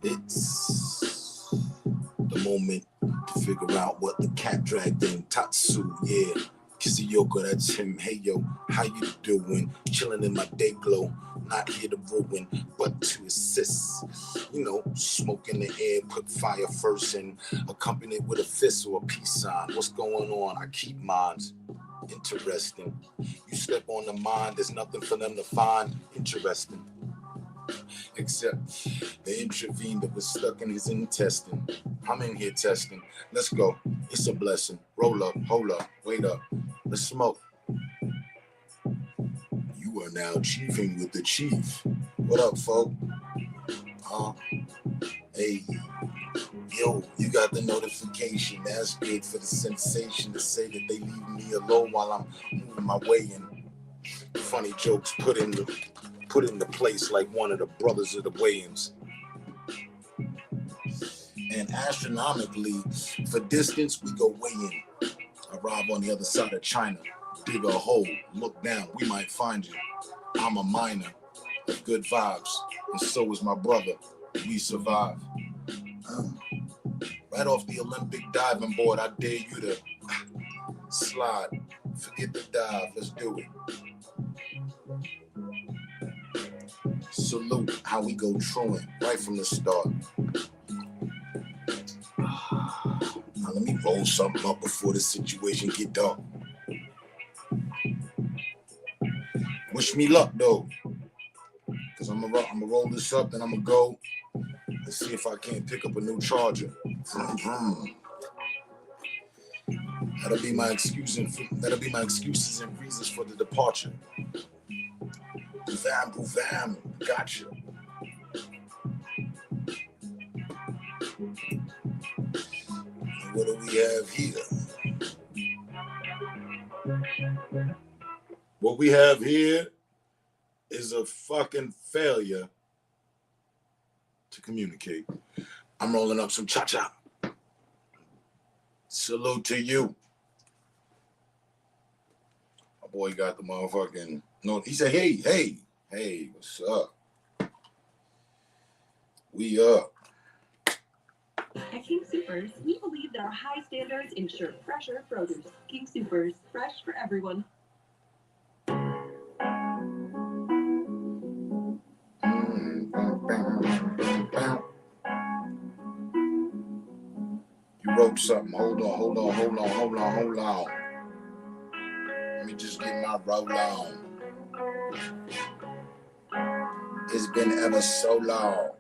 It's the moment to figure out what the cat dragged in. Tatsu, yeah. Kissy that's him. Hey yo, how you doing? Chilling in my day glow. Not here to ruin, but to assist. You know, smoke in the air, put fire first, and accompany it with a fist or a peace sign. What's going on? I keep mines. Interesting. You step on the mind, there's nothing for them to find. Interesting. Except the intravene that was stuck in his intestine. I'm in here testing. Let's go. It's a blessing. Roll up, hold up, wait up. Let's smoke. You are now chiefing with the chief. What up, folk? Hey, yo, you got the notification. That's good for the sensation to say that they leave me alone while I'm moving my way in. Funny jokes put into place like one of the brothers of the Wayans. And astronomically, for distance, we go way in. Arrive on the other side of China. Dig a hole, look down, we might find you. I'm a miner of good vibes, and so is my brother. We survive. Right off the Olympic diving board, I dare you to slide. Forget the dive, let's do it. Salute how we go truant right from the start. Now let me roll something up before the situation get dark. Wish me luck though, cause I'm gonna roll this up, then I'm gonna go and see if I can't pick up a new charger. That'll be my excuses and reasons for the departure. Boovam, gotcha. What do we have here? What we have here is a fucking failure to communicate. I'm rolling up some cha-cha. Salute to you. My boy got the motherfucking... No, he said, hey, what's up? We up. At King Soopers, we believe that our high standards ensure fresher produce. King Soopers, fresh for everyone. You wrote something. Hold on. Let me just get my roll on. It's been ever so long.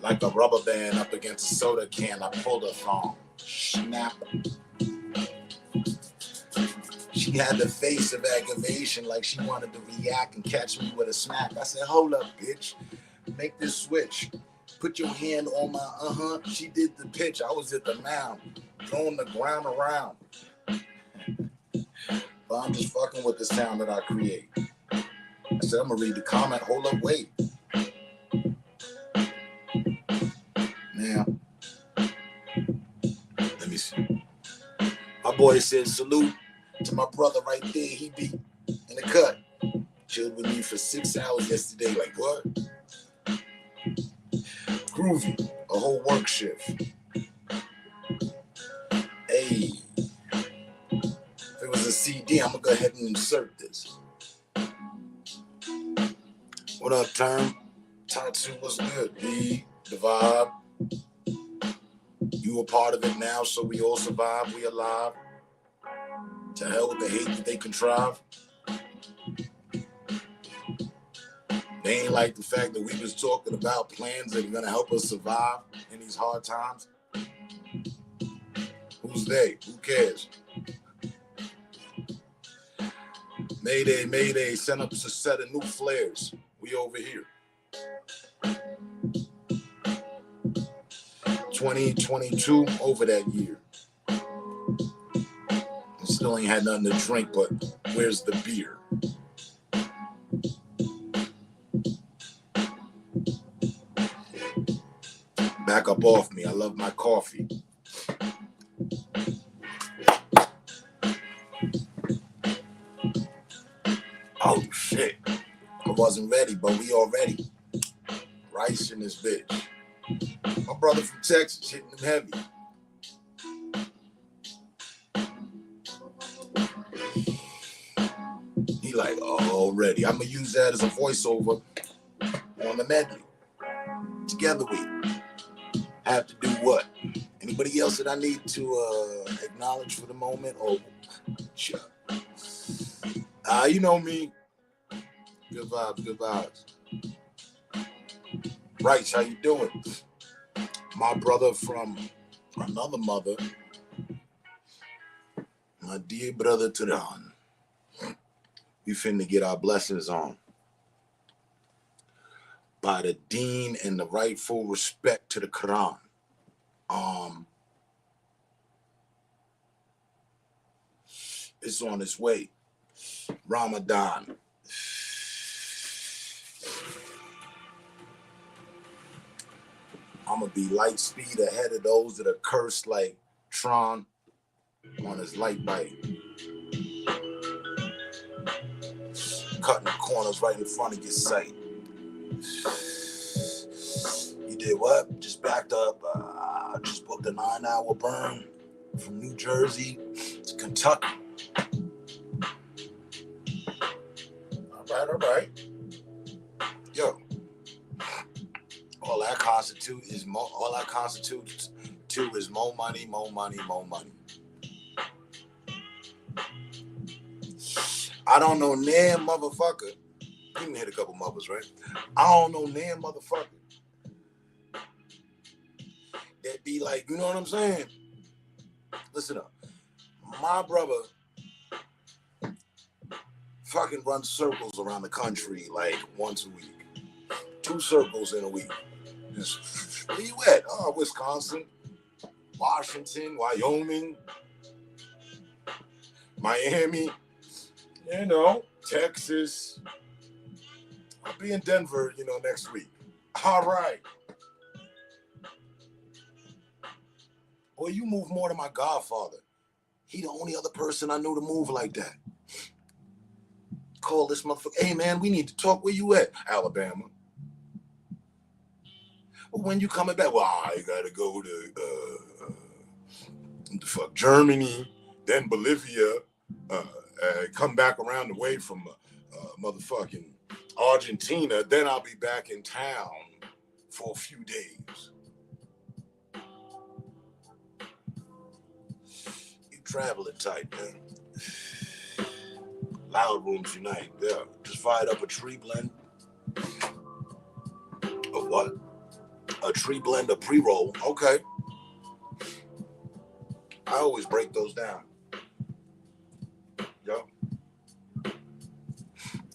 Like a rubber band up against a soda can, I pulled her thong. Snap. She had the face of aggravation, like she wanted to react and catch me with a smack. I said, hold up, bitch. Make this switch. Put your hand on my She did the pitch. I was at the mound, throwing the ground around. But I'm just fucking with the sound that I create. I said, I'm gonna read the comment. Hold up, wait. Now, let me see. My boy said, salute to my brother right there. He be in the cut. Chilled with me for 6 hours yesterday. Like, what? Groovy. A whole work shift. Hey. If it was a CD, I'm going to go ahead and insert this. What up, Term? Tatsu, what's good? The vibe. You a part of it now, so we all survive. We alive. To hell with the hate that they contrive. They ain't like the fact that we was talking about plans that are gonna help us survive in these hard times. Who's they? Who cares? Mayday, mayday, send up a set of new flares. We over here. 2022, over that year. Still ain't had nothing to drink, but where's the beer? Back up off me. I love my coffee. Oh, shit. I wasn't ready, but we all ready. Rice in this bitch. My brother from Texas hitting them heavy. He like, already. I'm going to use that as a voiceover on the medley. Together we have to do what? Anybody else that I need to acknowledge for the moment? Or you know me. Good vibes, good vibes. Rice, how you doing? My brother from another mother. My dear brother Turan. We finna get our blessings on by the deen and the rightful respect to the Quran. It's on its way. Ramadan. I'm gonna be light speed ahead of those that are cursed like Tron on his light bike. Cutting the corners right in front of your sight. You did what? Just backed up. Just booked a 9-hour burn from New Jersey to Kentucky. All right. Yo, all that constitutes is more money, more money, more money. I don't know near motherfucker. You can hit a couple mothers, right? I don't know near motherfucker that be like, you know what I'm saying? Listen up. My brother fucking runs circles around the country like once a week. 2 circles in a week. Just, where you at? Oh, Wisconsin, Washington, Wyoming, Miami, Texas. I'll be in Denver, next week. All right. Boy, you move more than my godfather. He the only other person I know to move like that. Call this motherfucker. Hey, man, we need to talk. Where you at? Alabama. Well, when you coming back? Well, I gotta go to Germany, then Bolivia, come back around the way from motherfucking Argentina. Then I'll be back in town for a few days. You traveling type, man. Loud Rooms Unite. Yeah. Just fired up a tree blend. Of what? A tree blend of pre-roll. Okay. I always break those down. Yup.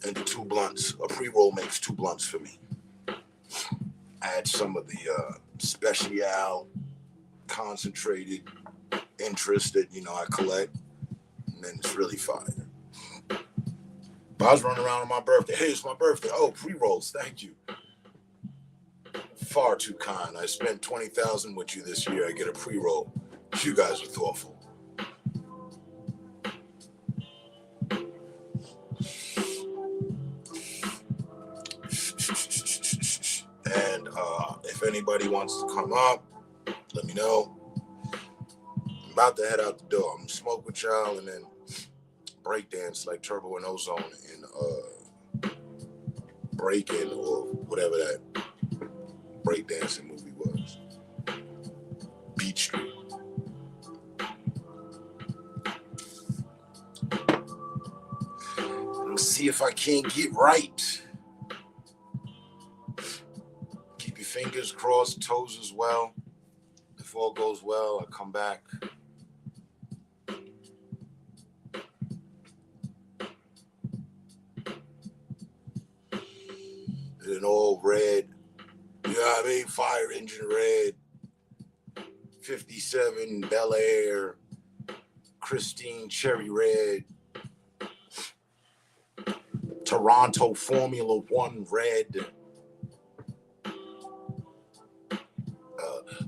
And the 2 blunts. A pre-roll makes 2 blunts for me. Add some of the special concentrated interest that, I collect. And then it's really fire. But I was running around on my birthday. Hey, it's my birthday. Oh, pre-rolls. Thank you. Far too kind. I spent $20,000 with you this year. I get a pre-roll. You guys are thoughtful. And if anybody wants to come up, let me know. I'm about to head out the door. I'm gonna smoke with y'all and then break dance like Turbo and Ozone in Breakin' or whatever that breakdancing movie was. Beach Street. Let's see if I can't get right. Fingers crossed, toes as well. If all goes well, I come back. In all red. You know what I mean? Fire engine red. 57 Bel Air. Christine cherry red. Toronto Formula One red.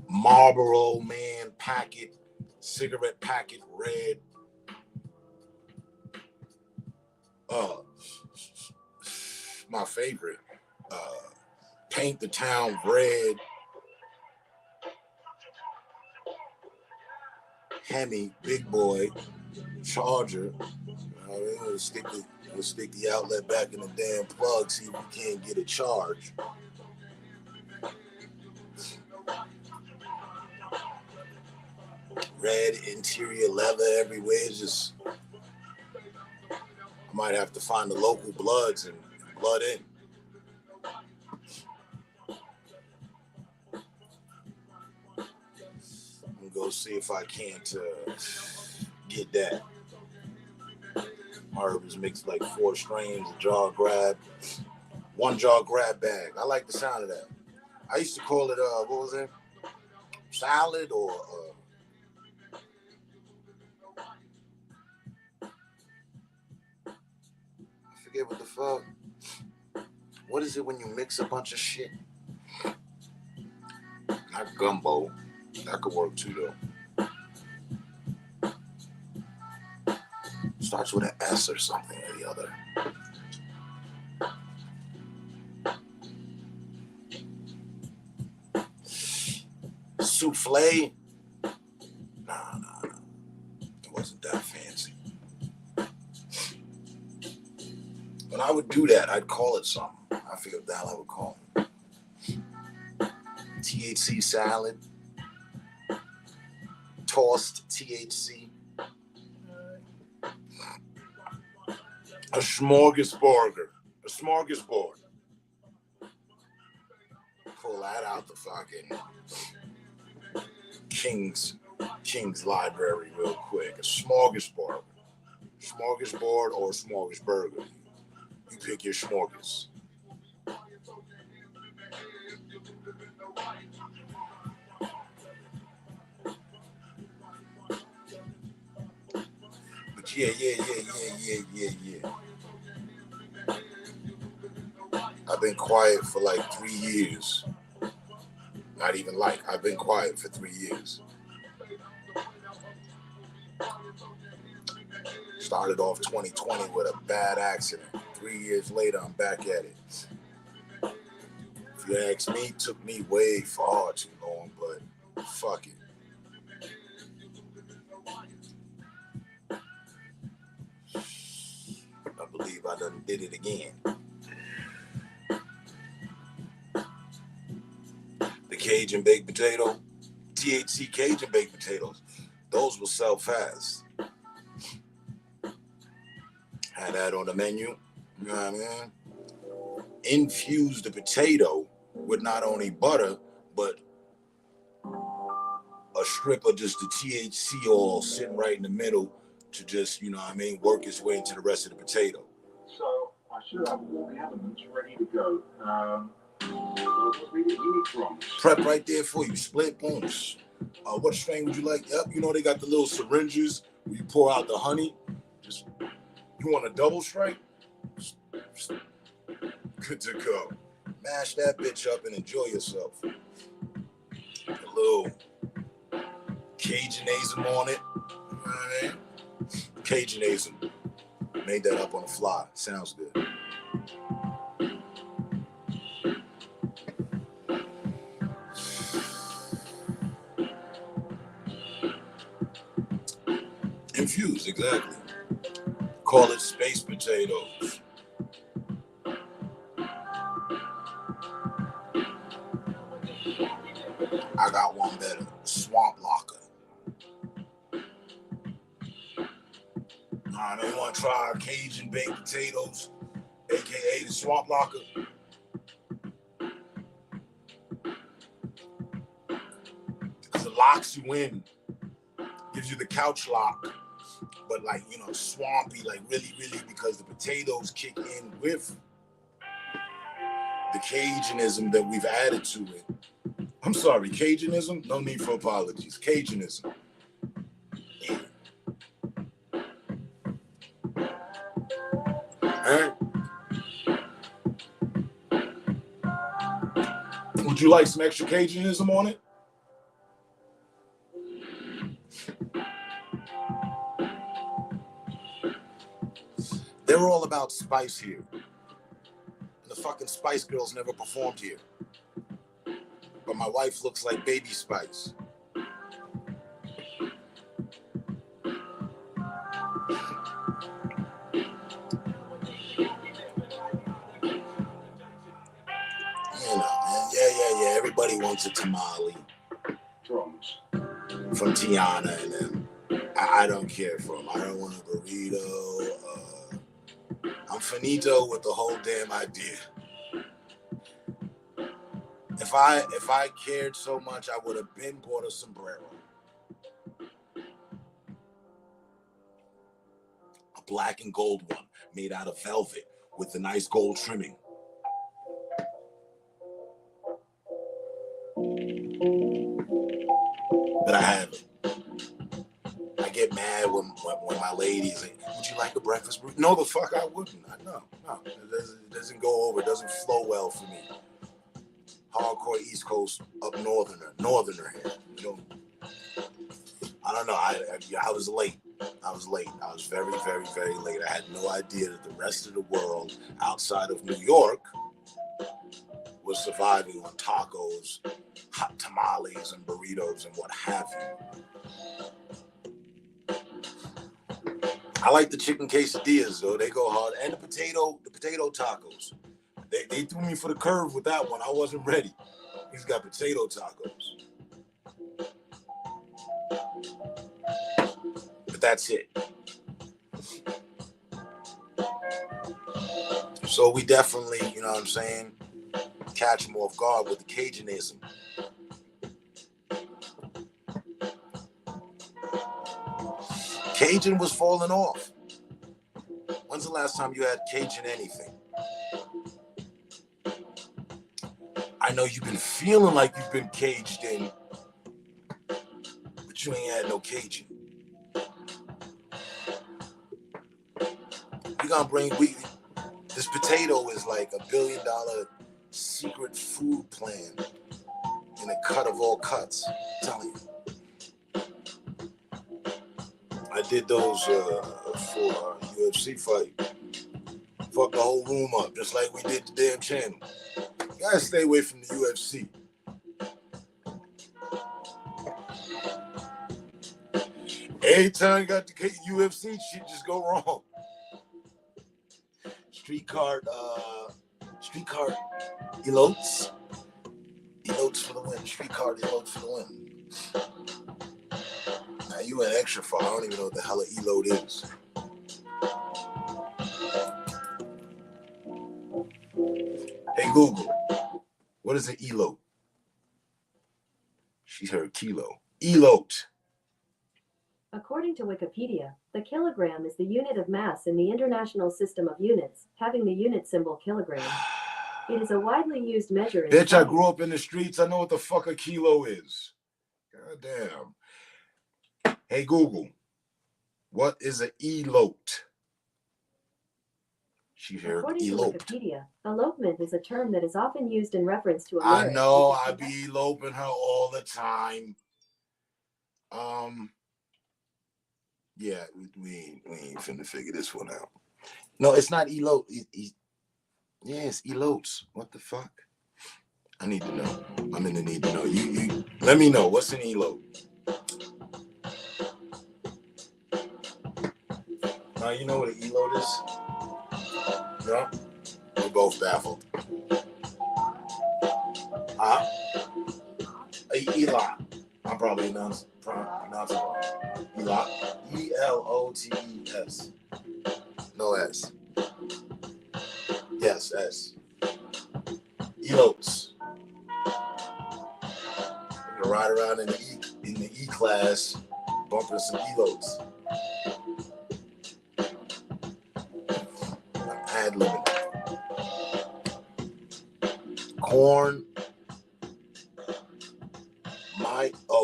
Marlboro Man packet. Cigarette packet red. My favorite. Paint the town red. Hemi, big boy, Charger. We'll stick the outlet back in the damn plug, see if we can't get a charge. Red interior leather everywhere. It's just, I might have to find the local bloods and blood in. I'm gonna go see if I can't get that. Herb is mixed like 4 strains, a jar grab, 1 jar grab bag. I like the sound of that. I used to call it, what was it? Salad or I forget what the fuck. What is it when you mix a bunch of shit? Not gumbo. That could work too, though. Starts with an S or something or the other. Souffle? Nah. It wasn't that fancy. When I would do that, I'd call it something. I forget what the hell I would call it. THC salad. Tossed THC. A smorgasbord. Pull that out the fucking King's Library real quick. A smorgasbord. Smorgasbord or smorgasburger. You pick your smorgas. But yeah. I've been quiet for like 3 years. Not even like, I've been quiet for 3 years. Started off 2020 with a bad accident. 3 years later, I'm back at it. If you ask me, it took me way far too long, but fuck it. I believe I done did it again. The Cajun baked potato, THC Cajun baked potatoes, those will sell fast. Had that on the menu, you know what I mean? Infuse the potato with not only butter, but a strip of just the THC oil sitting right in the middle to just, you know what I mean, work its way into the rest of the potato. So I should have all the elements ready to go. Prep right there for you. Split booms. What strain would you like? Yep, you know they got the little syringes where you pour out the honey. Just, you want a double strike? Good to go. Mash that bitch up and enjoy yourself. A little Cajunasm on it. All right. Cajunasm. Made that up on the fly. Sounds good. Infused, exactly. Call it space potatoes. I got one better. Swamp locker. They want to try our Cajun baked potatoes, aka the swamp locker. locks you in, gives you the couch lock, but like, you know, swampy, like really, really, because the potatoes kick in with the Cajun-ism that we've added to it. I'm sorry, Cajun-ism? No need for apologies. Cajun-ism. Yeah. Huh? Would you like some extra Cajun-ism on it? They're all about spice here. And the fucking Spice Girls never performed here. But my wife looks like Baby Spice. You know, yeah. Everybody wants a tamale. Drums. From Tiana and them. I don't care for them. I don't want a burrito. I'm finito with the whole damn idea. If I cared so much, I would have been bought a sombrero. A black and gold one made out of velvet with the nice gold trimming. But I haven't. I get mad when my lady's like, would you like a breakfast burrito? No, the fuck I wouldn't. No. It doesn't go over. It doesn't flow well for me. Hardcore East Coast up northerner here. You know, I don't know. I was late. I was very, very, very late. I had no idea that the rest of the world outside of New York was surviving on tacos, hot tamales, and burritos and what have you. I like the chicken quesadillas though. They go hard, and the potato tacos. They threw me for the curve with that one. I wasn't ready. He's got potato tacos. But that's it. So we definitely, you know what I'm saying, catch him off guard with the Cajun-ism. Cajun was falling off. When's the last time you had Cajun anything? I know you've been feeling like you've been caged in, but you ain't had no Cajun. This potato is like $1 billion secret food plan in a cut of all cuts. I'm telling you. I did those for a UFC fight. Fucked the whole room up, just like we did the damn channel. You gotta stay away from the UFC. Every time you got the UFC, shit just go wrong. Streetcar elotes for the win. Streetcar elotes for the win. Now you went extra far. I don't even know what the hell an elote is. Hey Google, what is an elote? She heard kilo. Elote. According to Wikipedia, the kilogram is the unit of mass in the International System of Units, having the unit symbol kilogram. It is a widely used measure in Bitch, I science. grew up in the streets. I know what the fuck a kilo is. God damn. Hey Google, what is an elote? She heard According eloped. to Wikipedia, elopement is a term that is often used in reference to a I marriage. know, I be eloping her all the time. Yeah, we ain't finna figure this one out. No, it's not elope. It's elopes. What the fuck? I need to know. I'm in the need to know. You let me know. What's an elope? Now you know what an elope is? No? We're both baffled. Elot. I'm probably pronouncing wrong. Elot. ELOTES. No S. Yes, S. Elopes. We're gonna ride around in the in the E class, bumping some E-loads. I'm ad-libbing. Corn,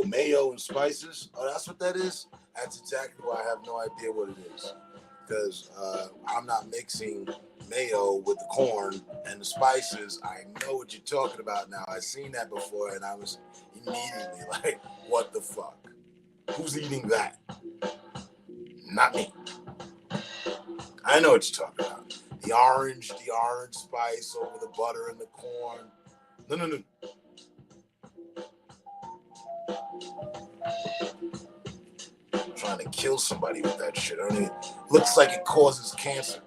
mayo and spices. Oh, that's what that is? That's exactly why I have no idea what it is. Because I'm not mixing mayo with the corn and the spices. I know what you're talking about now. I've seen that before, and I was immediately like, what the fuck? Who's eating that? Not me. I know what you're talking about. The orange spice over the butter and the corn. No. I'm trying to kill somebody with that shit. I mean, it looks like it causes cancer.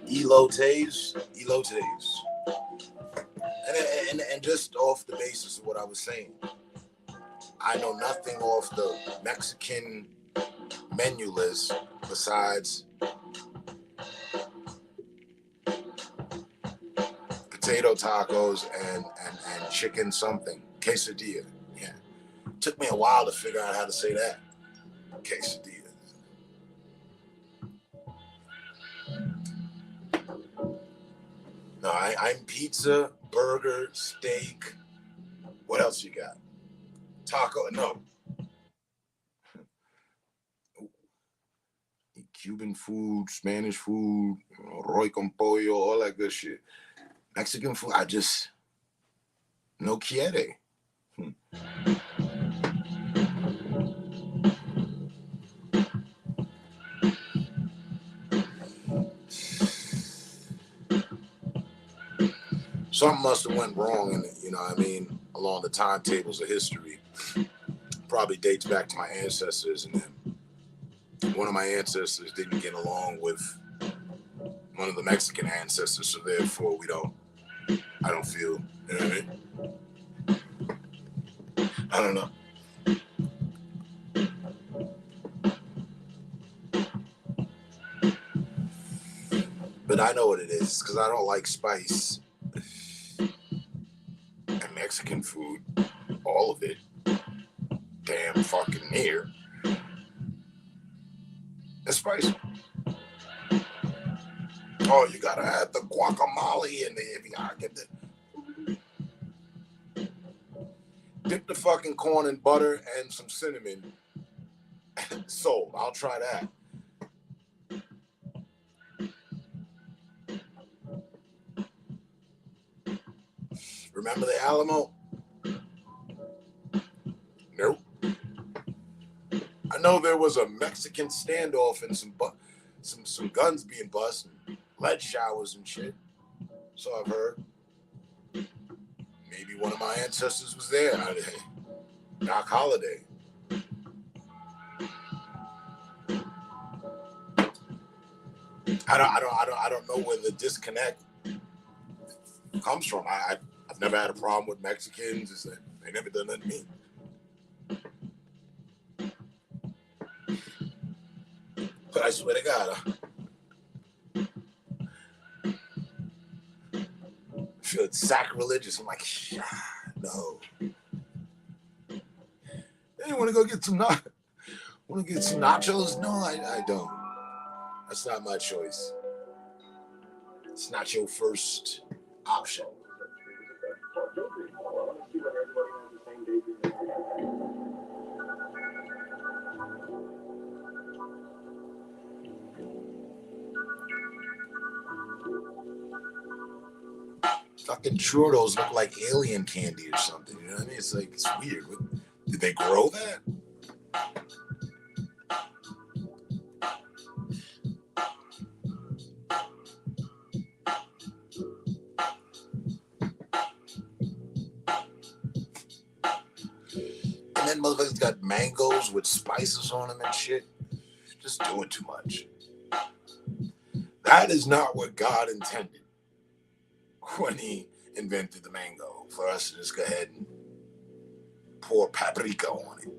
Elotes. And just off the basis of what I was saying, I know nothing off the Mexican menu list besides potato tacos and chicken something. Quesadilla. Yeah. Took me a while to figure out how to say that. Quesadilla. No, I'm pizza, burger, steak. What else you got? Taco? No. Cuban food, Spanish food, Roy con pollo, all that good shit. Mexican food, I just no quiere. Something must have went wrong in it, you know what I mean, along the timetables of history. Probably dates back to my ancestors, and then one of my ancestors didn't get along with one of the Mexican ancestors, so therefore I don't feel, you know what I mean? I don't know. But I know what it is, because I don't like spice. And Mexican food, all of it, damn fucking near. It's spicy. Oh, you gotta add the guacamole and you gotta get dip the fucking corn in butter and some cinnamon. Sold. I'll try that. Remember the Alamo? Nope. I know there was a Mexican standoff and some guns being busted, lead showers and shit. So I've heard. Maybe one of my ancestors was there. Doc Holliday. I don't know where the disconnect comes from. I've never had a problem with Mexicans. They never done nothing to me. But I swear to God, I feel it's sacrilegious. I'm like, no. Hey, you want to go get some nachos? No, I don't. That's not my choice. It's not your first option. Fucking churros look like alien candy or something. You know what I mean? It's like, it's weird. Did they grow that? And then motherfuckers got mangoes with spices on them and shit. Just doing too much. That is not what God intended when he invented the mango, for us to just go ahead and pour paprika on it.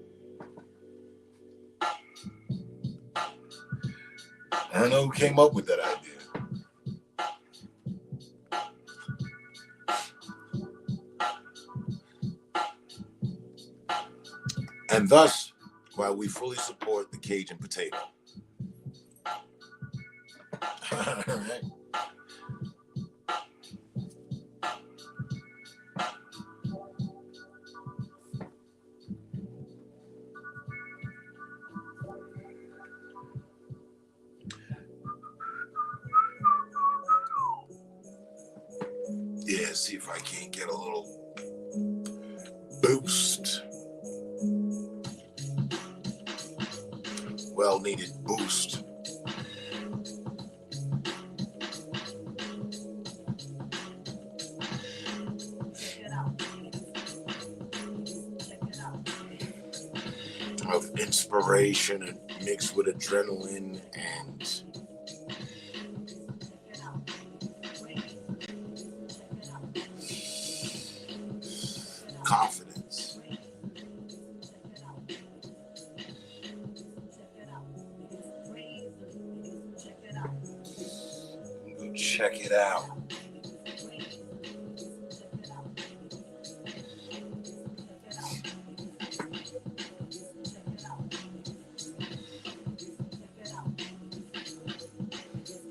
I don't know who came up with that idea. And thus, while we fully support the Cajun potato. All right. Yeah, see if I can't get a little boost. Well needed boost. Of inspiration and mixed with adrenaline and confidence. Go check it out.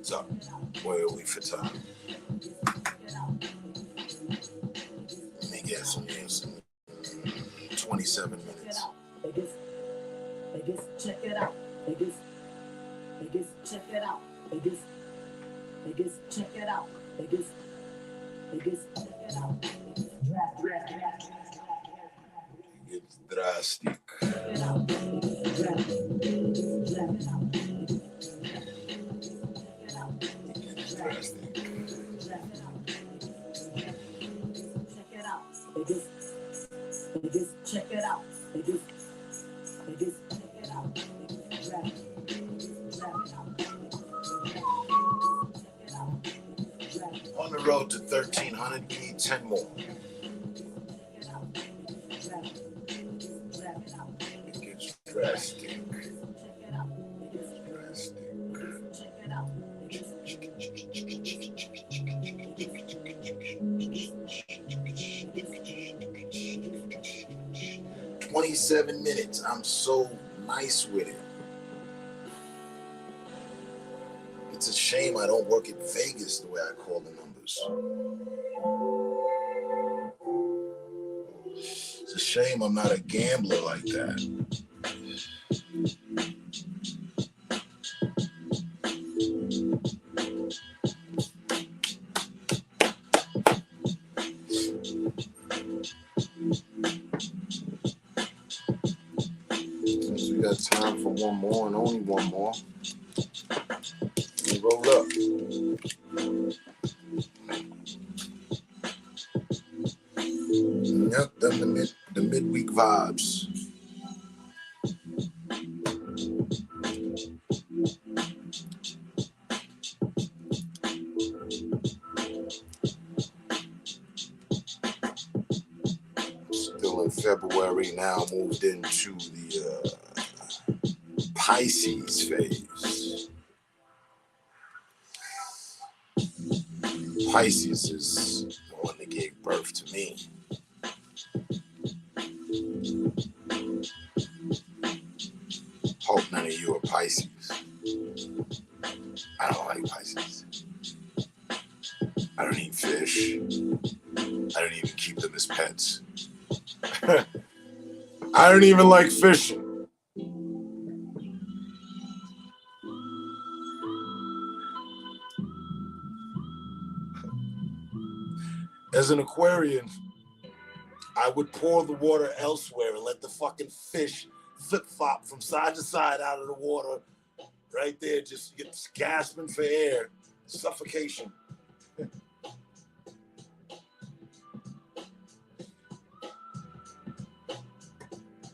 So, where are we for time? Let me get some 27 minutes. Check it out. Check it out. Check it out. It's drastic. Check it out. On the road to 1,300, we need 10 more. It gets drastic. 27 minutes. I'm so nice with it. It's a shame I don't work at Vegas the way I call the numbers. It's a shame I'm not a gambler like that. Since we got time for one more and only one more, we roll up. Yep, them the midweek vibes. Still in February now, moved into the Pisces phase. Pisces is the one that gave birth to me. Hope none of you are Pisces. I don't like Pisces. I don't eat fish. I don't even keep them as pets. I don't even like fishing. As an Aquarian, I would pour the water elsewhere and let the fucking fish flip-flop from side to side out of the water. Right there, just gasping for air. Suffocation.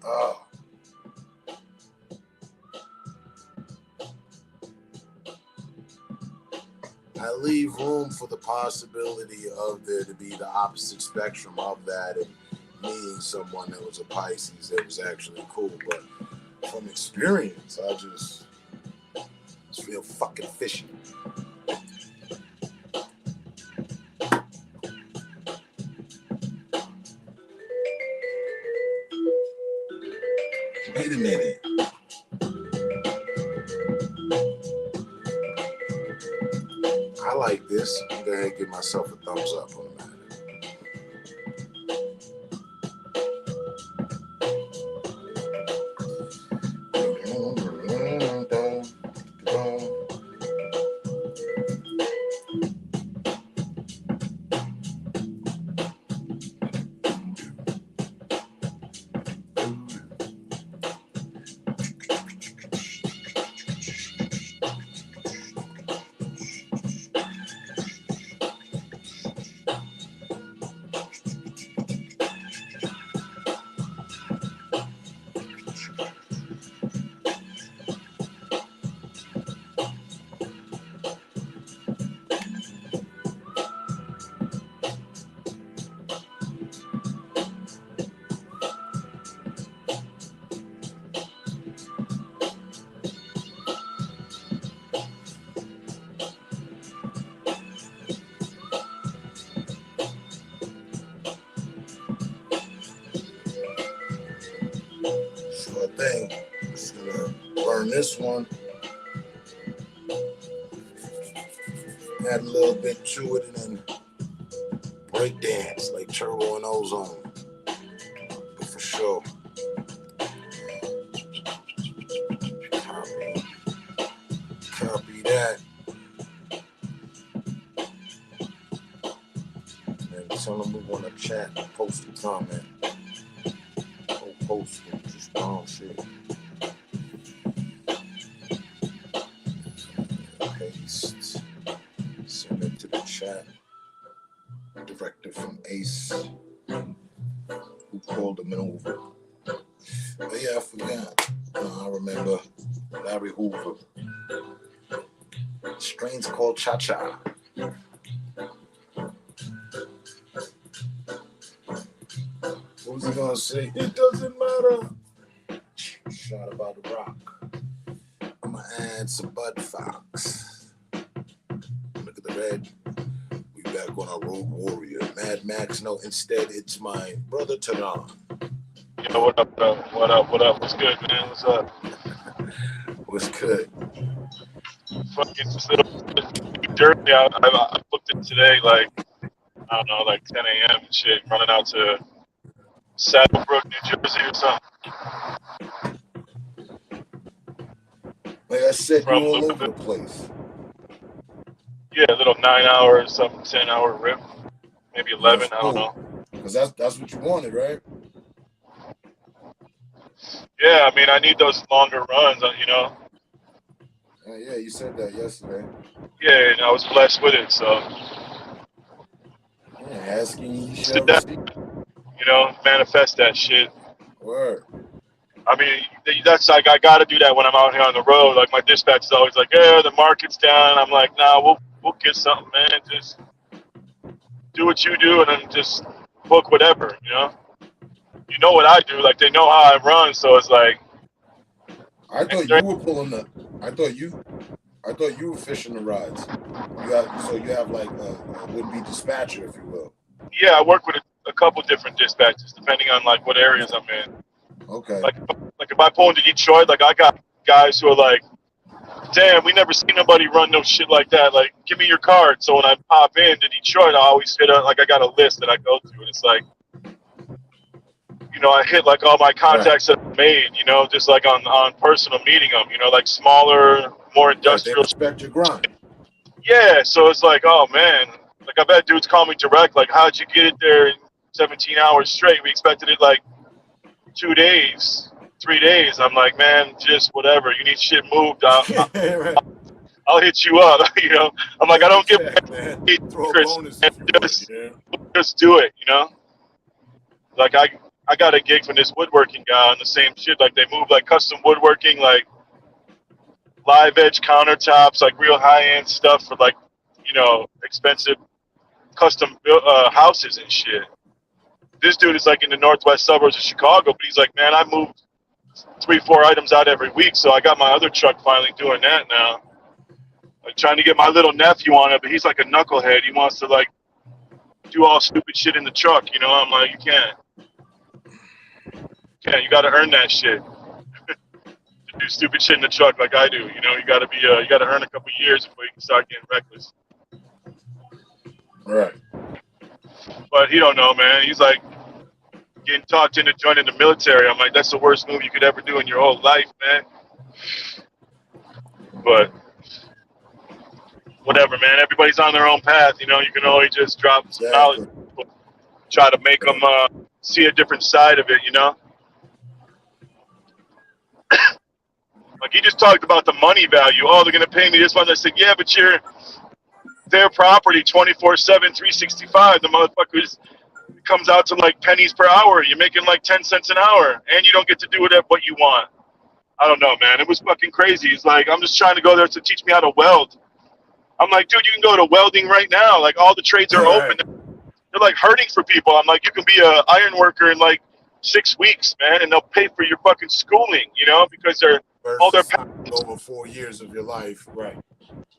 Oh. I leave room for the possibility of there to be the opposite spectrum of that and meeting someone that was a Pisces that was actually cool. But from experience, it's It's real fucking fishy. Wait a minute. I like this. I'm going to give myself a thumbs up on that. Sure thing. Just gonna burn this one. Add a little bit to it and then break dance like Turbo and Ozone. But for sure. Copy that. And tell them we want to chat, post a comment. Don't post it, just wrong shit. Paste. Send it to the chat. Directed from Ace, who called him over. But yeah, I forgot. I remember Larry Hoover. Strains called Cha Cha. What was he gonna say? It doesn't matter. Shot about the rock. I'm gonna add some Bud Fox. Look at the red. We back on our Road Warrior. Mad Max. No, instead it's my brother Taran. Yo, what up, bro? What up? What up? What's good, man? What's up? What's good? Fucking just little New Jersey. I booked it today, like I don't know, like 10 a.m. and shit, running out to Saddlebrook, New Jersey, or something. Like I said, From you're all over the place. Yeah, a little 9-hour, something 10-hour rip, maybe 11. I don't know. Because that's what you wanted, right? Yeah, I mean, I need those longer runs, you know. Yeah, you said that yesterday. Yeah, and I was blessed with it, so. Yeah, asking you shall receive. You know, manifest that shit. Word. I mean, that's like, I got to do that when I'm out here on the road. Like, my dispatch is always like, yeah, the market's down. I'm like, nah, we'll get something, man. Just do what you do and then just book whatever, you know? You know what I do. Like, they know how I run, so it's like. I thought you were pulling the. I thought you were fishing the rides. You have like would be dispatcher, if you will. Yeah, I work with a couple different dispatchers depending on like what areas I'm in. Okay. Like if I pull into Detroit, like I got guys who are like, damn, we never seen nobody run no shit like that. Like, give me your card. So when I pop into Detroit, I always hit like I got a list that I go through, and it's like, you know, I hit like all my contacts that I've made, you know, just like on personal meeting them, you know, like smaller, more industrial. They respect your grind. Yeah, so it's like, oh man, like I've had dudes call me direct, like, how'd you get it there in 17 hours straight? We expected it like 2 days, 3 days. I'm like, man, just whatever. You need shit moved. I'll hit you up. You know, I'm like, I don't give a throw a bonus if you would, just do it. You know, like I got a gig from this woodworking guy on the same shit. Like they move like custom woodworking, like live edge countertops, like real high end stuff for like, you know, expensive custom houses and shit. This dude is like in the northwest suburbs of Chicago, but he's like, man, I moved 3-4 items out every week, so I got my other truck finally doing that now. Like trying to get my little nephew on it, but he's like a knucklehead. He wants to like do all stupid shit in the truck. You know, I'm like, you can't. You got to earn that shit. To do stupid shit in the truck like I do. You know, you got to be, you got to earn a couple years before you can start getting reckless. Right. But he don't know, man. He's like getting talked into joining the military. I'm like, that's the worst move you could ever do in your whole life, man. But whatever, man. Everybody's on their own path. You know, you can only just drop some knowledge, try to make them see a different side of it. You know. Like he just talked about the money value. Oh, they're gonna pay me this much. I said, yeah, but you're their property 24/7, 365. The motherfuckers comes out to like pennies per hour. You're making like 10 cents an hour, and you don't get to do what you want. I don't know, man. It was fucking crazy. He's like, I'm just trying to go there to teach me how to weld. I'm like, dude, you can go to welding right now. Like all the trades are open. They're like hurting for people. I'm like, you can be an iron worker in like 6 weeks, man, and they'll pay for your fucking schooling, you know, because they're all their over 4 years of your life, right?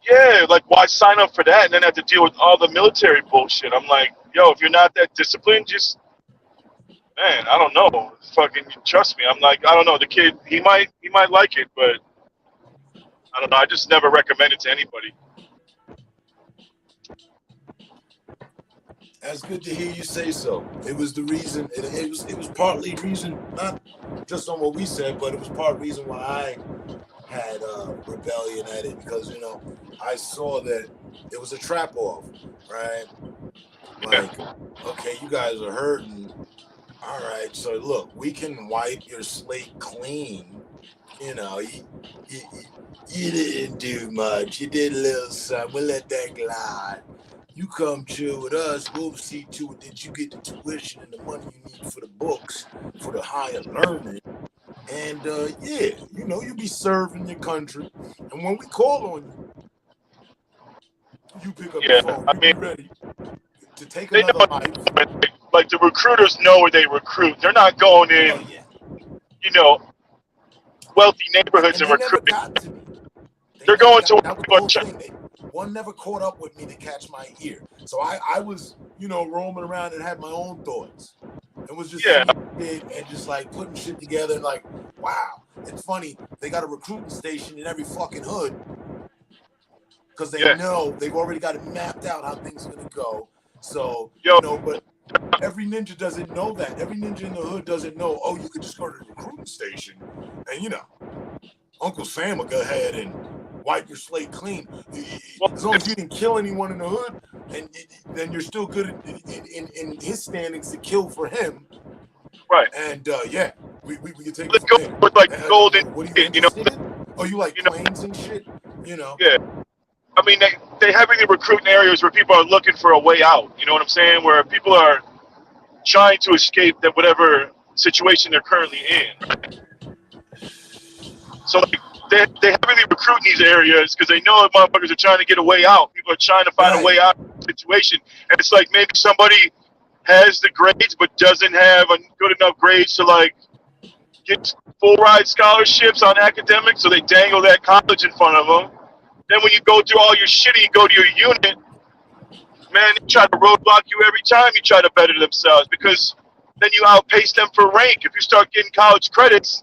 Yeah, like why sign up for that and then have to deal with all the military bullshit? I'm like, yo, if you're not that disciplined, just man, I don't know. Fucking trust me. I'm like, I don't know. The kid, he might like it, but I don't know. I just never recommend it to anybody. That's good to hear you say so. It was the reason. It was partly reason, not just on what we said, but it was part reason why I had rebellion at it, because you know I saw that it was a trap off, right? Like, okay, you guys are hurting. All right, so look, we can wipe your slate clean. You know, you didn't do much. You did a little something. We'll let that glide. You come chill with us, we'll see to it that you get the tuition and the money you need for the books, for the higher learning. And yeah, you know, you'll be serving your country. And when we call on you, you pick up the phone. You be ready to take another life. Like the recruiters know where they recruit. They're not going in, you know, wealthy neighborhoods and recruiting. They're going to that was the whole thing. One never caught up with me to catch my ear. So I was, you know, roaming around and had my own thoughts. It was just and just like putting shit together and like, wow. It's funny, they got a recruiting station in every fucking hood because they know they've already got it mapped out how things are gonna go. So you know, but every ninja doesn't know that. Every ninja in the hood doesn't know, oh, you could just go to the recruiting station and you know, Uncle Sam will go ahead and wipe your slate clean. As long as you didn't kill anyone in the hood, and then you're still good in his standings to kill for him. Right. And yeah, we can take it from there. With like golden, what are you interested in? Oh, you like planes and shit? You know? Yeah. I mean, they heavily recruit in areas where people are looking for a way out. You know what I'm saying? Where people are trying to escape that whatever situation they're currently in. So like, they heavily recruit in these areas because they know that motherfuckers are trying to get a way out. People are trying to find a way out of the situation. And it's like maybe somebody has the grades but doesn't have a good enough grades to like get full ride scholarships on academics, so they dangle that college in front of them. Then when you go through all your shit and you go to your unit, man, they try to roadblock you every time you try to better themselves because then you outpace them for rank. If you start getting college credits,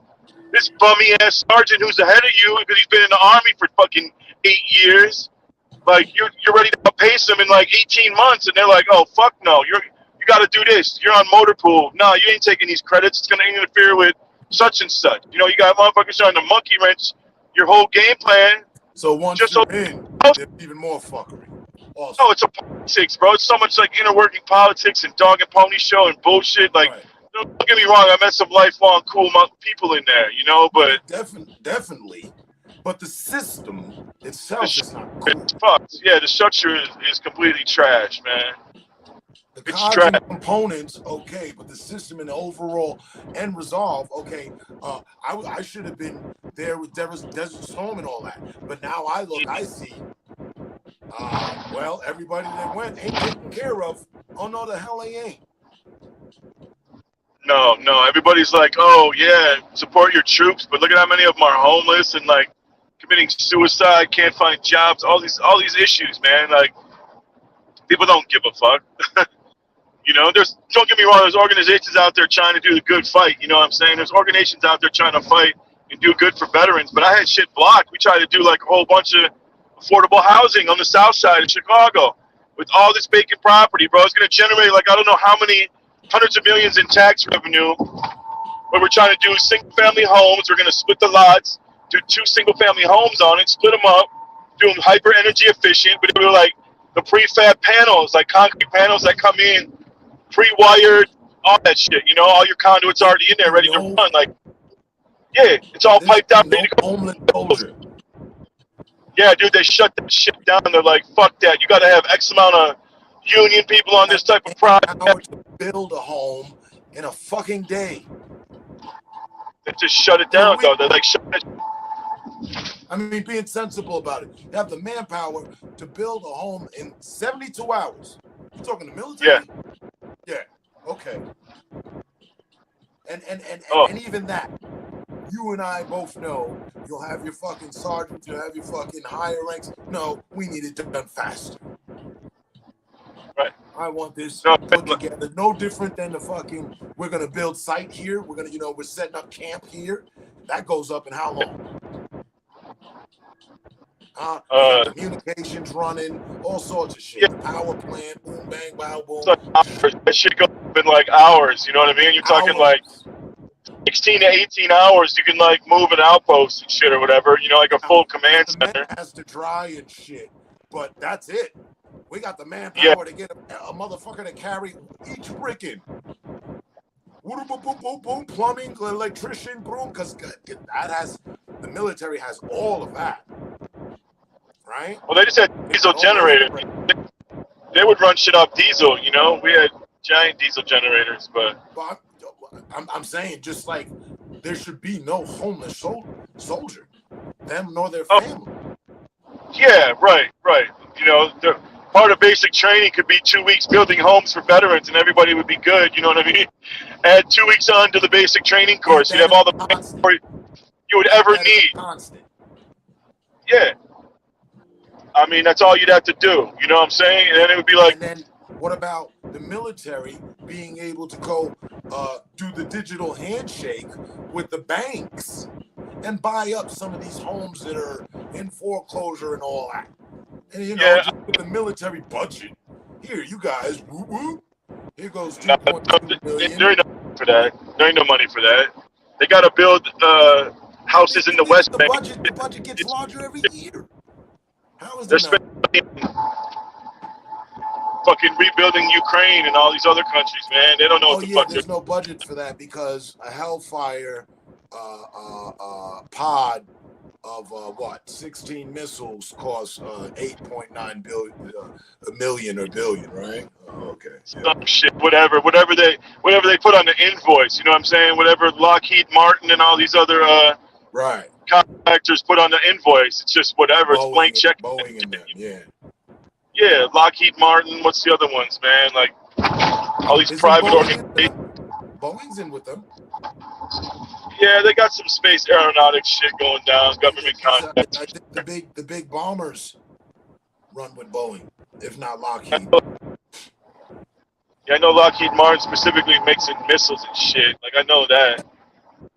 this bummy ass sergeant who's ahead of you because he's been in the army for fucking 8 years, like you're ready to outpace them in like 18 months, and they're like, oh fuck no, you got to do this. You're on motor pool. No, you ain't taking these credits. It's gonna interfere with such and such. You know, you got motherfuckers trying to monkey wrench your whole game plan. So once you're in, there's even more fuckery. Also. No, it's a politics, bro. It's so much like inner working politics and dog and pony show and bullshit. Like, don't get me wrong, I met some lifelong cool people in there, you know, but definitely. But the system itself is not cool. It's fucked. Yeah, the structure is completely trash, man. The cards and components, okay, but the system and the overall end resolve, okay. I should have been there with Desert Storm and all that, but now I see. Well, everybody that went ain't taken care of. Oh no, the hell they ain't. No, everybody's like, oh yeah, support your troops, but look at how many of them are homeless and like committing suicide, can't find jobs, all these issues, man. Like, people don't give a fuck. You know, don't get me wrong, there's organizations out there trying to do the good fight, you know what I'm saying? There's organizations out there trying to fight and do good for veterans, but I had shit blocked. We tried to do like a whole bunch of affordable housing on the south side of Chicago with all this vacant property, bro. It's going to generate like I don't know how many hundreds of millions in tax revenue. Where we're trying to do single family homes. We're going to split the lots, do 2 single family homes on it, split them up, do them hyper energy efficient, but they were like the prefab panels, like concrete panels that come in pre-wired, all that shit, you know, all your conduits already in there ready to run. Like, yeah, it's all There's piped out, no ready to go. homeless soldier. Yeah, dude, they shut that shit down. They're like, fuck that. You got to have X amount of union people on this type of project. Power to build a home in a fucking day. They just shut it down, though. They're like, shut it. I mean, being sensible about it. You have the manpower to build a home in 72 hours. You talking the military? Yeah. Yeah. Okay. And Oh. and even that, you and I both know you'll have your fucking sergeants, you'll have your fucking higher ranks. No, we need it done faster. Right. I want this No, put together. No different than the fucking, we're going to build site here. We're going to, we're setting up camp here. That goes up in how long? Communications running, all sorts of shit. Yeah. The power plant, boom, bang, wow, boom. Like hours. That shit goes up in like hours, you know what I mean? You're talking like 16 to 18 hours. You can like move an outpost and shit or whatever, like a full command the center. man has to dry and shit, but that's it. We got the manpower to get a motherfucker to carry each brick in. Boom, boom, boom, boom, boom, plumbing, electrician, boom, because the military has all of that, right? Well, they just had diesel generators. They would run shit off diesel, We had giant diesel generators, but I'm saying just like there should be no homeless soldier, them nor their family. Yeah, right. The part of basic training could be 2 weeks building homes for veterans, and everybody would be good. You know what I mean? Add 2 weeks on to the basic training course, you'd have all the support you would ever need. Constant. Yeah. I mean, that's all you'd have to do. You know what I'm saying? And then it would be like. And then what about the military being able to go do the digital handshake with the banks and buy up some of these homes that are in foreclosure and all that? And just with the military budget, here, you guys, woo woo. Here goes $2.2 million. There ain't no money for that. There ain't no money for that. They got to build houses in the West Bank. The budget gets larger every year. How is they're that? spending fucking rebuilding Ukraine and all these other countries, man. They don't know what the fuck. There's no budget for that because a Hellfire pod of 16 missiles costs 8.9 billion, right? Oh, okay. Yeah. Some shit, whatever they put on the invoice. You know what I'm saying? Whatever Lockheed Martin and all these other right contractors put on the invoice. It's just whatever. It's blank check. Boeing and them, yeah. Yeah, Lockheed Martin. What's the other ones, man? Like all these private organizations. Boeing's in with them. Yeah, they got some space aeronautics shit going down. Government contracts. I think the big bombers run with Boeing, if not Lockheed. Yeah, I know Lockheed Martin specifically makes missiles and shit. Like I know that.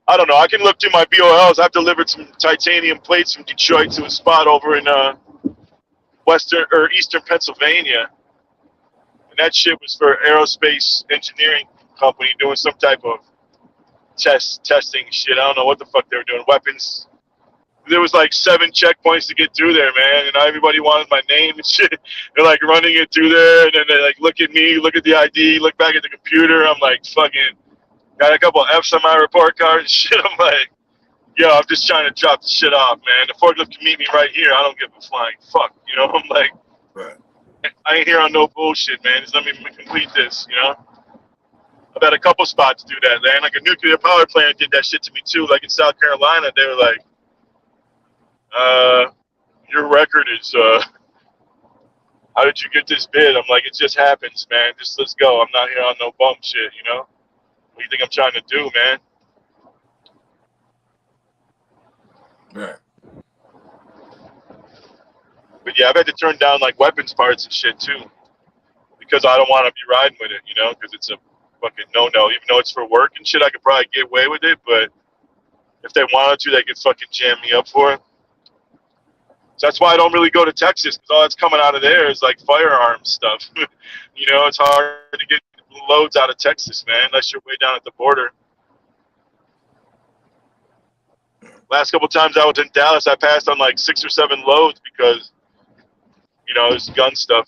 I don't know. I can look through my BOLs. I've delivered some titanium plates from Detroit to a spot over in western or eastern Pennsylvania, and that shit was for aerospace engineering company doing some type of testing shit. I don't know what the fuck they were doing. Weapons. There was like 7 checkpoints to get through there, man, and everybody wanted my name and shit. They're like running it through there, and then they like look at me, look at the ID, look back at the computer. I'm like, fucking, got a couple F's on my report card and shit. I'm like, yo, I'm just trying to drop the shit off, man. The forklift can meet me right here. I don't give a flying fuck, I'm like, right. I ain't here on no bullshit, man. Just let me complete this, I've had a couple spots do that, man. Like a nuclear power plant did that shit to me too. Like in South Carolina, they were like, your record is, how did you get this bid? I'm like, it just happens, man. Just let's go. I'm not here on no bum shit, What do you think I'm trying to do, man? Right. But yeah, I've had to turn down like weapons parts and shit too because I don't want to be riding with it, you know, because it's a fucking no-no. Even though it's for work and shit, I could probably get away with it, but if they wanted to, they could fucking jam me up for it. So that's why I don't really go to Texas, because all that's coming out of there is like firearms stuff. You know, it's hard to get loads out of Texas, man, unless you're way down at the border. Last couple times I was in Dallas, I passed on like 6 or 7 loads because, you know, there's gun stuff.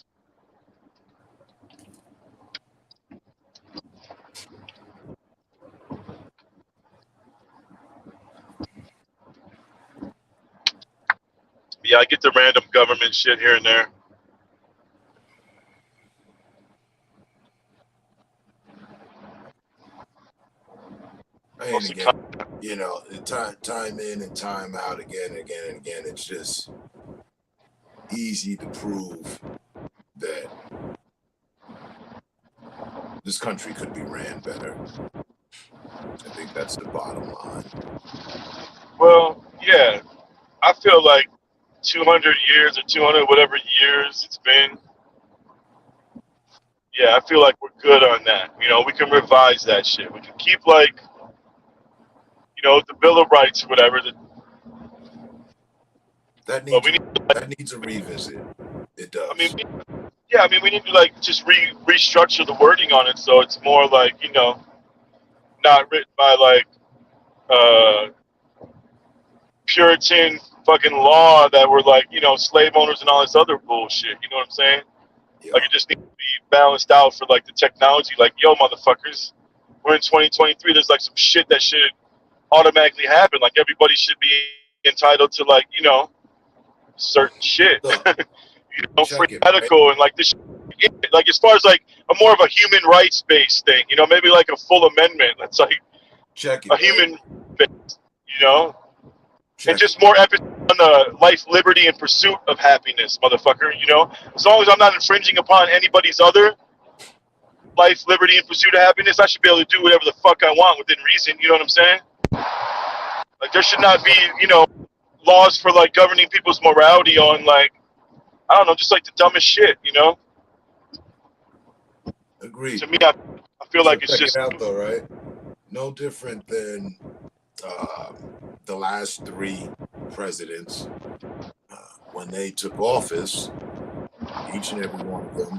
Yeah, I get the random government shit here and there. And Mostly again, you know, time in and time out again, and again. It's just easy to prove that this country could be ran better. I think that's the bottom line. Well, yeah, I feel like 200 years or 200 whatever years it's been. Yeah, I feel like we're good on that. You know, we can revise that shit. We can keep like, you know, the Bill of Rights or whatever. That But needs we need, that needs a revisit. It does. I mean, yeah, I mean, we need to like just restructure the wording on it so it's more like, you know, not written by like Puritan fucking law that were like, you know, slave owners and all this other bullshit. You know what I'm saying? Yeah. Like it just needs to be balanced out for like the technology. Like, yo, motherfuckers, we're in 2023. There's like some shit that should automatically happen. Like everybody should be entitled to like, you know, certain shit. Look, You know, free check it, medical right? and like this. Like as far as like a more of a human rights based thing. You know, maybe like a full amendment. That's like Check it, a right? human based. You know, Check and just more emphasis on the life, liberty, and pursuit of happiness, motherfucker. You know, as long as I'm not infringing upon anybody's other life, liberty, and pursuit of happiness, I should be able to do whatever the fuck I want within reason. You know what I'm saying? Like there should not be, you know, laws for like governing people's morality on like, I don't know, just like the dumbest shit. You know? Agreed. To me, I feel So like it's check just it out though, right? No different than the last 3 presidents when they took office. Each and every one of them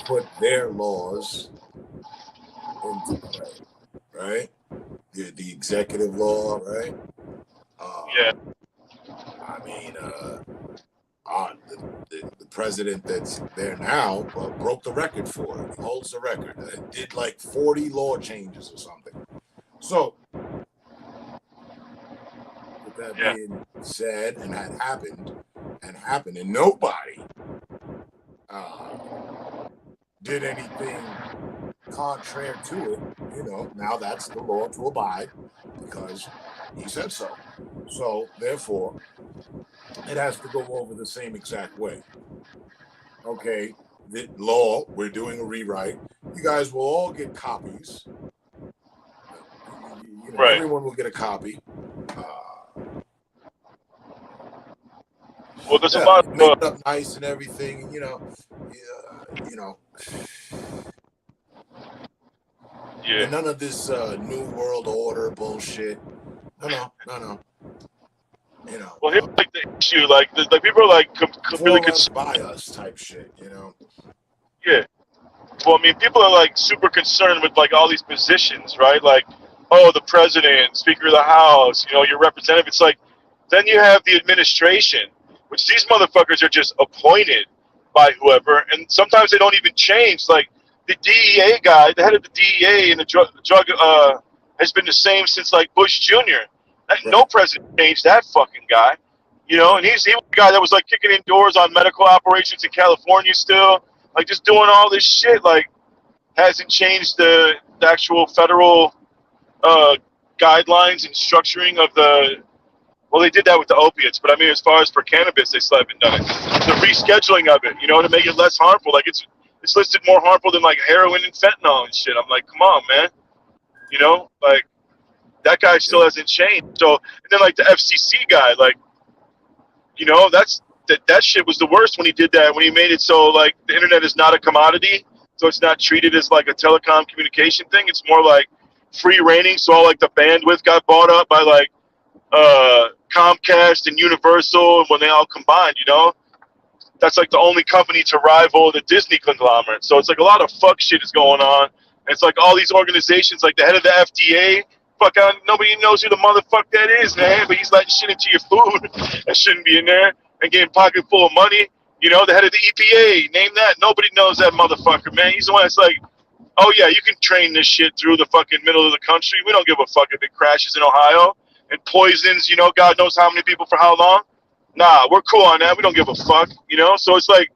put their laws into play, right? The executive law, right? yeah. I mean, the president that's there now broke the record for it. He holds the record. Did like 40 law changes or something. So, with that Yeah. being said, and that happened, and nobody did anything contrary to it, you know, now that's the law to abide because he said so. So, therefore, it has to go over the same exact way. Okay, the law, we're doing a rewrite. You guys will all get copies. You know, Right. everyone will get a copy. Well, there's a Yeah, lot make of it up nice and everything. You know, yeah. and none of this new world order bullshit. No. You know, Well, here's like the issue. Like people are like really for us, concerned. by us type shit. You know. Yeah. Well, I mean, people are like super concerned with like all these positions, right? Like, oh, the president, Speaker of the House, you know, your representative. It's like, then you have the administration, which these motherfuckers are just appointed by whoever, and sometimes they don't even change. Like the DEA guy, the head of the DEA and the drug has been the same since like Bush Jr. No president changed that fucking guy, you know. And he was the guy that was like kicking in doors on medical operations in California still. Like just doing all this shit, like hasn't changed the actual federal guidelines and structuring of the. Well, they did that with the opiates, but I mean, as far as for cannabis, they still haven't done it. The rescheduling of it, you know, to make it less harmful. Like it's listed more harmful than like heroin and fentanyl and shit. I'm like, come on, man. You know, like that guy still hasn't changed. So, and then like the FCC guy, like You know, that shit was the worst when he did that. When he made it so like the internet is not a commodity, so it's not treated as like a telecom communication thing. It's more like free reigning. So all like the bandwidth got bought up by like Comcast and Universal, and when they all combined, you know, that's like the only company to rival the Disney conglomerate. So it's like a lot of fuck shit is going on. And it's like all these organizations, like the head of the FDA, nobody knows who the motherfucker that is, man. But he's letting shit into your food that shouldn't be in there and getting pocket full of money. You know, the head of the EPA, name that. Nobody knows that motherfucker, man. He's the one that's like, oh yeah, you can train this shit through the fucking middle of the country. We don't give a fuck if it crashes in Ohio and poisons, you know, God knows how many people for how long. Nah, we're cool on that. We don't give a fuck, you know? So it's like,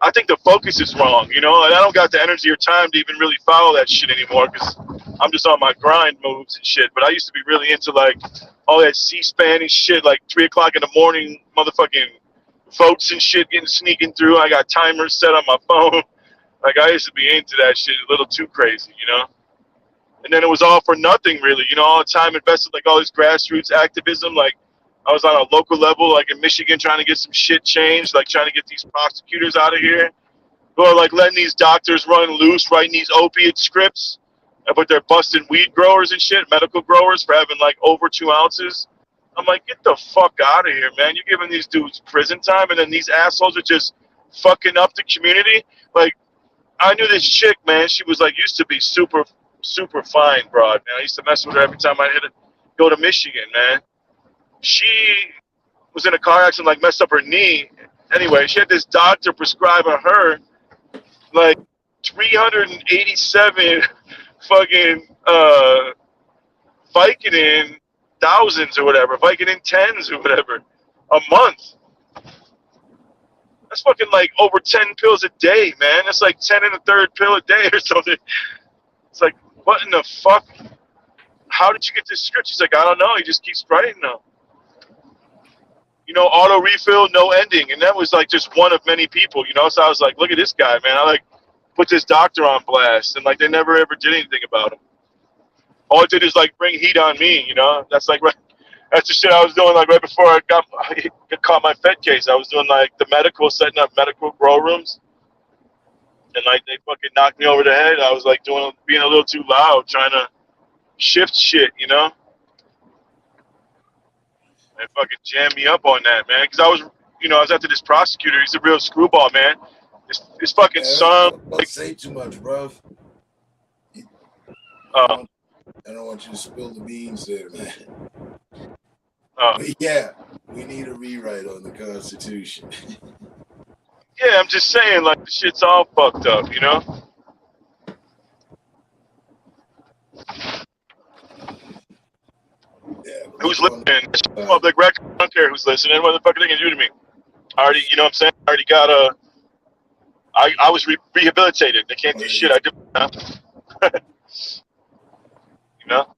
I think the focus is wrong, you know? And I don't got the energy or time to even really follow that shit anymore because I'm just on my grind moves and shit. But I used to be really into, like, all that C-SPAN and shit, like 3 o'clock in the morning, motherfucking votes and shit sneaking through. I got timers set on my phone. Like, I used to be into that shit a little too crazy, you know? And then it was all for nothing, really. You know, all the time invested, like, all this grassroots activism, like, I was on a local level, like in Michigan, trying to get some shit changed, like trying to get these prosecutors out of here who are like letting these doctors run loose, writing these opiate scripts, but they're busting weed growers and shit, medical growers for having like over 2 ounces. I'm like, get the fuck out of here, man. You're giving these dudes prison time, and then these assholes are just fucking up the community. Like, I knew this chick, man. She was like, used to be super, super fine, broad, man. I used to mess with her every time I go to Michigan, man. She was in a car accident, like messed up her knee. Anyway, she had this doctor prescribing her like 387 fucking Vicodin thousands or whatever, Vicodin tens or whatever, a month. That's fucking like over 10 pills a day, man. That's like 10 and a third pill a day or something. It's like, what in the fuck? How did you get this script? She's like, I don't know. He just keeps writing them. You know, auto refill, no ending. And that was like just one of many people, you know? So I was like, look at this guy, man. I like put this doctor on blast. And like they never ever did anything about him. All it did is like bring heat on me, you know? That's like, that's the shit I was doing like right before I got caught my Fed case. I was doing like the medical, setting up medical grow rooms. And like they fucking knocked me over the head. I was like being a little too loud, trying to shift shit, you know? And fucking jam me up on that, man. Because I was after this prosecutor. He's a real screwball, man. His fucking son. Don't say too much, bro. I don't want you to spill the beans there, man. But yeah, we need a rewrite on the Constitution. Yeah, I'm just saying, like, the shit's all fucked up, you know? Yeah, who's listening? Public record. I don't care who's listening. What the fuck are they gonna do to me? I already, you know what I'm saying? I already got I was rehabilitated. They can't do shit. I do. You know?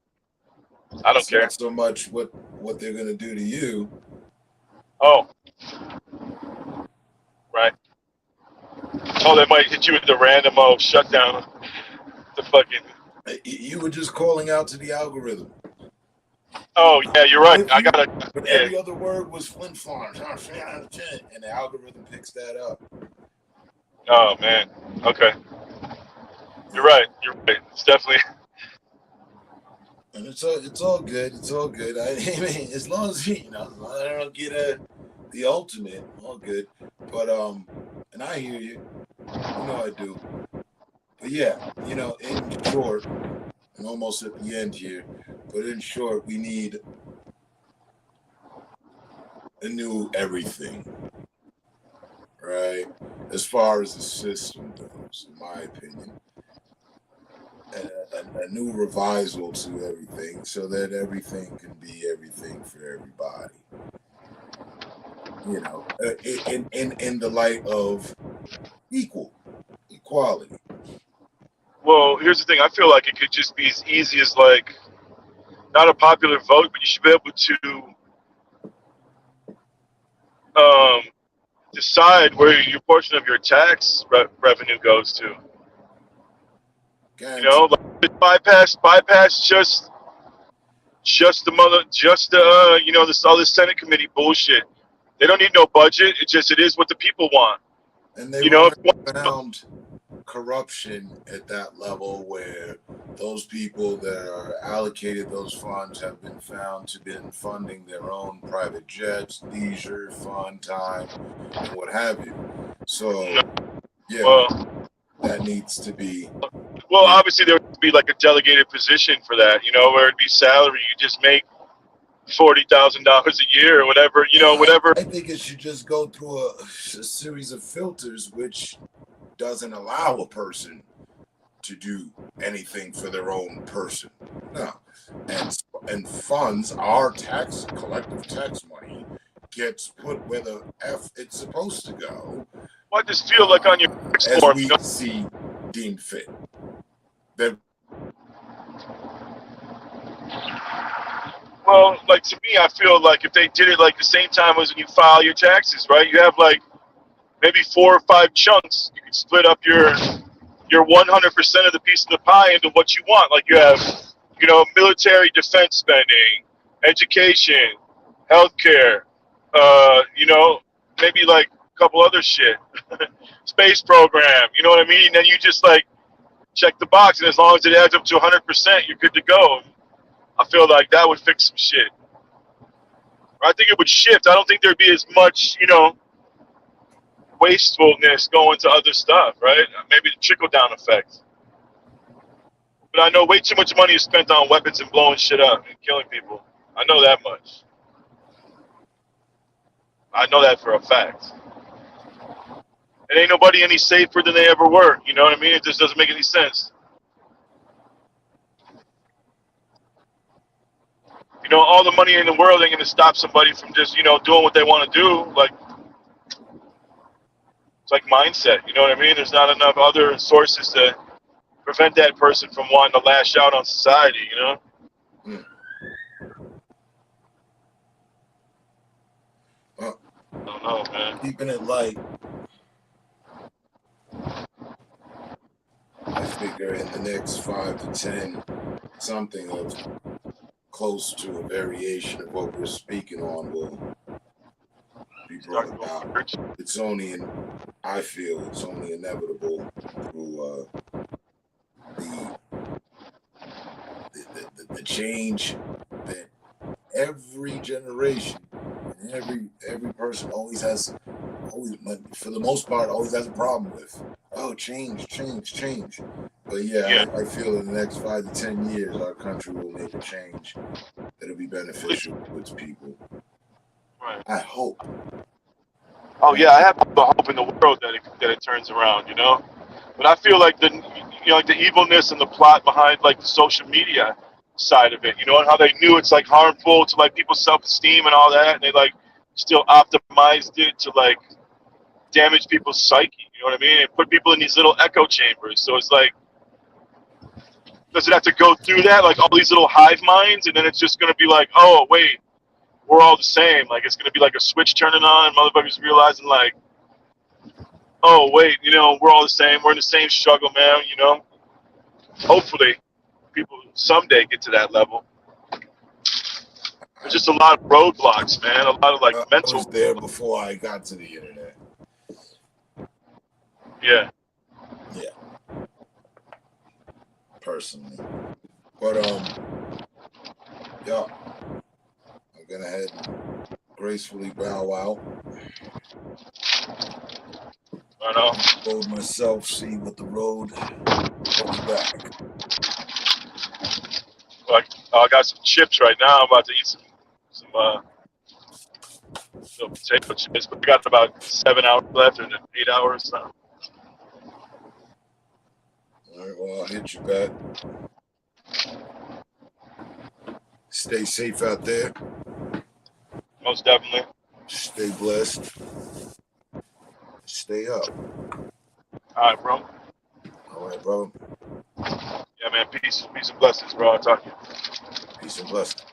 I don't care. Not so much what they're gonna do to you. Oh. Right. Oh, they might hit you with the random shutdown. The fucking. You were just calling out to the algorithm. Oh yeah, you're right. I gotta. But every other word was Flint Farms, and the algorithm picks that up. Oh man. Okay. You're right. You're right. It's definitely. And it's all good. It's all good. I mean, as long as I don't get the ultimate, all good. But and I hear you. You know I do. But yeah, in short, I'm almost at the end here. But in short, we need a new everything, right? As far as the system goes, in my opinion. A new revisal to everything so that everything can be everything for everybody. In the light of equality. Well, here's the thing. I feel like it could just be as easy as like, not a popular vote, but you should be able to decide where your portion of your tax revenue goes to. You know, like bypass just all this Senate committee bullshit. They don't need no budget. It is what the people want. And they've You know, already found corruption at that level where those people that are allocated those funds have been found to been funding their own private jets, leisure, fun time, and what have you. So yeah, well, that needs to be. obviously there would be like a delegated position for that. You know, where it'd be salary. You just make $40,000 a year or whatever. You know, whatever. I think it should just go through a series of filters, which doesn't allow a person to do anything for their own person. No. And funds, our collective tax money, gets put where the F it's supposed to go. Well, I just feel like on your as form, we you know? see deemed fit. That Well, like to me, I feel like if they did it like the same time as when you file your taxes, right? You have like maybe 4 or 5 chunks. You can split up your 100% of the piece of the pie into what you want. Like you have, you know, military defense spending, education, healthcare, you know, maybe like a couple other shit, space program. You know what I mean? Then you just like check the box, and as long as it adds up to 100%, you're good to go. I feel like that would fix some shit. I think it would shift. I don't think there'd be as much, you know, wastefulness going to other stuff, right? Maybe the trickle down effect. But I know way too much money is spent on weapons and blowing shit up and killing people. I know that much. I know that for a fact. And ain't nobody any safer than they ever were. You know what I mean? It just doesn't make any sense. You know, all the money in the world ain't gonna stop somebody from just, you know, doing what they want to do. Like, it's like mindset. You know what I mean? There's not enough other sources to prevent that person from wanting to lash out on society. You know? well, I don't know, man. keeping it light. I figure in the next 5 to 10, something of close to a variation of what we're speaking on will be brought about. It's only, I feel it's only inevitable through the change that every generation and every person always for the most part always has a problem with. Oh, change. But yeah. I feel in the next 5 to 10 years our country will make a change that'll be beneficial to its people. Right. I hope. Oh yeah, I have the hope in the world that it turns around, you know. But I feel like like the evilness and the plot behind like the social media side of it, you know, and how they knew it's like harmful to like people's self-esteem and all that, and they like still optimized it to like damage people's psyche, you know what I mean, and put people in these little echo chambers. So it's like, does it have to go through that, like all these little hive minds, and then it's just gonna be like, oh wait, we're all the same. Like it's gonna be like a switch turning on, and motherfuckers realizing like, oh wait, you know, we're all the same. We're in the same struggle, man. You know. Hopefully, people someday get to that level. There's just a lot of roadblocks, man. A lot of like mental. I was there before I got to the internet. Yeah. Yeah. Personally, but yeah, I'm gonna head and gracefully bow out. I know. Load myself, see what the road comes back. Like, I got some chips right now. I'm about to eat some little potato chips, but we got about 7 hours left and 8 hours. So. All right, well, I'll hit you back. Stay safe out there. Most definitely. Stay blessed. Stay up. All right, bro. All right, bro. Yeah, man. Peace and blessings, bro. I'll talk to you. Peace and blessings.